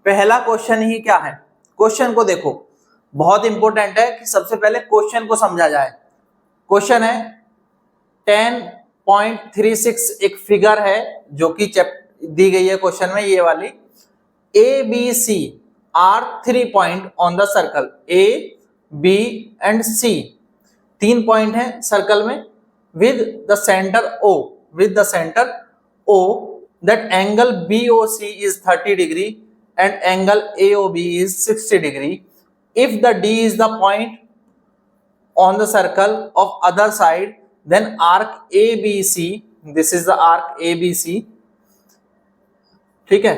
पहला क्वेश्चन ही क्या है, क्वेश्चन को देखो, बहुत इंपॉर्टेंट है कि सबसे पहले क्वेश्चन को समझा जाए। क्वेश्चन है 10.36 एक फिगर है जो कि दी गई है क्वेश्चन में, ये वाली A B C R 3 point on the circle, A B and C 3 point है सर्कल में, with the centre O that angle BOC is 30 degree and angle AOB is 60 degree. If the D is the point on the circle of other side, then arc ABC, this is the arc ABC, ठीक है,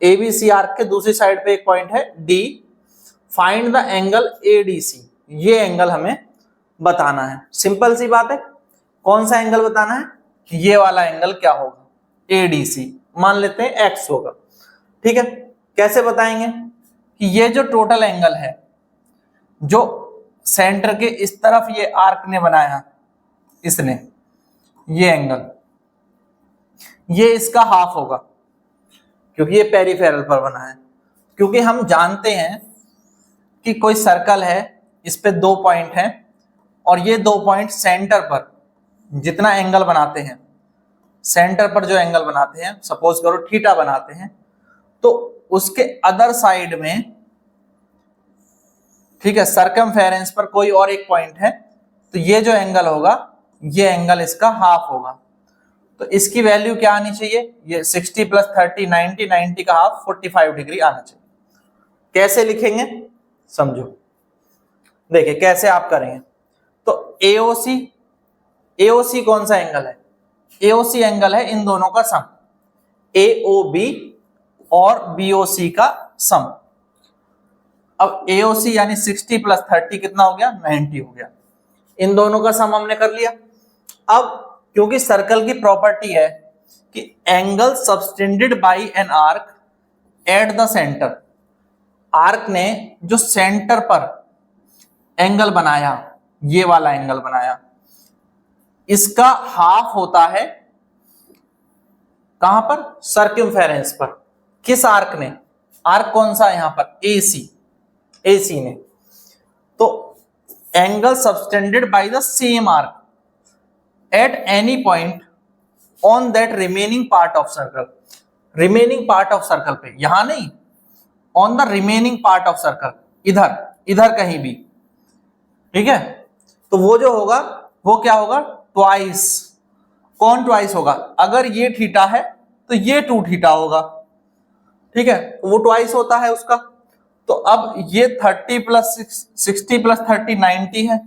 ABC arc के दूसरी side पे एक point है D, find the angle ADC, ये angle हमें बताना है। सिंपल सी बात है, कौन सा एंगल बताना है, ये वाला एंगल क्या होगा, ADC, मान लेते हैं X होगा, ठीक है। कैसे बताएंगे कि ये जो टोटल एंगल है जो सेंटर के इस तरफ ये आर्क ने बनाया, इसने ये एंगल, ये इसका हाफ होगा क्योंकि ये पेरिफेरल पर बना है। क्योंकि हम जानते हैं कि कोई सर्कल है, इस पे 2 पॉइंट हैं और ये 2 पॉइंट सेंटर पर जितना एंगल बनाते हैं, सेंटर पर जो एंगल बनाते हैं, सपोज करो थीटा बनाते हैं, तो उसके अदर साइड में, ठीक है, सर्कमफेरेंस पर कोई और एक पॉइंट है, तो ये जो एंगल होगा, ये एंगल इसका हाफ होगा। तो इसकी वैल्यू क्या आनी चाहिए, ये 60 + 30 90, 90 का हाफ 45 डिग्री आना चाहिए। कैसे लिखेंगे समझो, देखिए कैसे आप करेंगे। तो AOC कौन सा एंगल है, AOC एंगल है इन दोनों का सम, AOB और BOC का सम। अब AOC यानी 60 + 30 कितना हो गया, 90 हो गया। इन दोनों का सम हमने कर लिया। अब क्योंकि सर्कल की प्रॉपर्टी है कि angle subtended bye an arc at the centre, arc ने जो सेंटर पर एंगल बनाया, ये वाला एंगल बनाया, इसका हाफ होता है कहां पर, सर्कमफेरेंस पर। किस आर्क ने, आर्क कौन सा है यहां पर, AC ने। तो angle subtended by the same arc at any point on that remaining part of circle, remaining part of circle पे, यहां नहीं, on the remaining part of circle, इधर कहीं भी, ठीक है। तो वो जो होगा वो क्या होगा, ट्वाइस। कौन ट्वाइस होगा, अगर ये थीटा है तो ये 2 थीटा होगा, ठीक है, तो वो ट्वाइस होता है उसका। तो अब ये 60 + 30 90 है,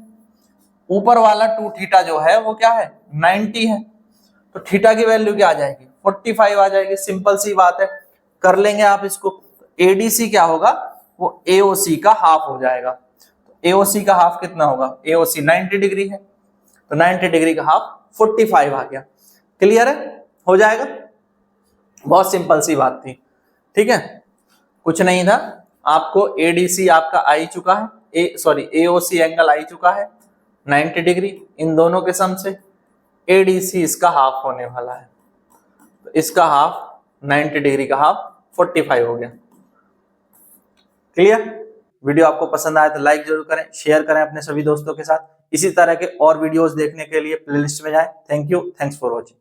ऊपर वाला 2 थीटा जो है वो क्या है, 90 है। तो थीटा की वैल्यू क्या आ जाएगी, 45 आ जाएगी। सिंपल सी बात है, कर लेंगे आप इसको। ADC क्या होगा, वो AOC का हाफ हो जाएगा। AOC का हाफ कितना होगा, AOC 90 डिग्री है, तो 90 डिग्री का हाफ 45 आ गया। क्लियर है, हो जाएगा, बहुत सिंपल सी बात थी, ठीक है, कुछ नहीं था। आपको ADC आपका आ ही चुका है, AOC एंगल आ ही चुका है 90 डिग्री, इन दोनों के सम से ADC इसका हाफ होने वाला है, तो इसका हाफ 90 डिग्री का हाफ 45 हो गया। क्लियर, वीडियो आपको पसंद आया तो लाइक जरूर करें, शेयर करें अपने सभी दोस्तों के साथ। इसी तरह के और वीडियोस देखने के लिए प्लेलिस्ट में जाएं। Thank you, thanks for watching.